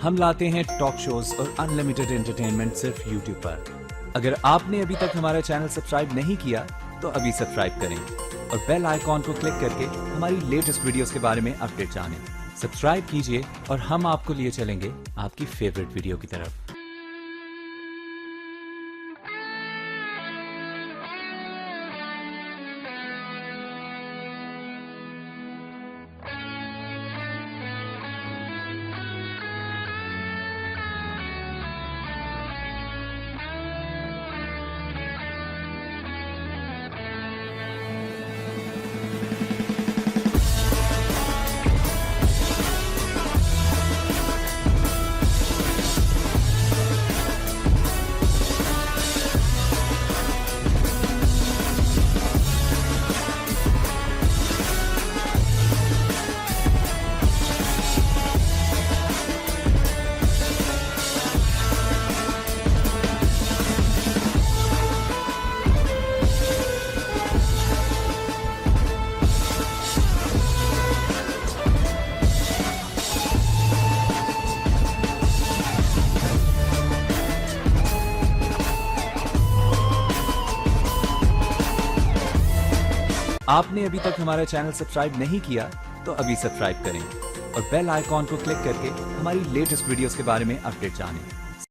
हम लाते हैं talk shows और अनलिमिटेड एंटरटेनमेंट सिर्फ यूट्यूब पर। अगर आपने अभी तक हमारा चैनल सब्सक्राइब नहीं किया तो अभी सब्सक्राइब करें और बेल आइकॉन को क्लिक करके हमारी लेटेस्ट वीडियोस के बारे में अपडेट जानें। सब्सक्राइब कीजिए और हम आपको लिए चलेंगे आपकी फेवरेट वीडियो की तरफ। आपने अभी तक हमारा चैनल सब्सक्राइब नहीं किया तो अभी सब्सक्राइब करें और बेल आइकॉन को क्लिक करके हमारी लेटेस्ट वीडियोस के बारे में अपडेट जानें।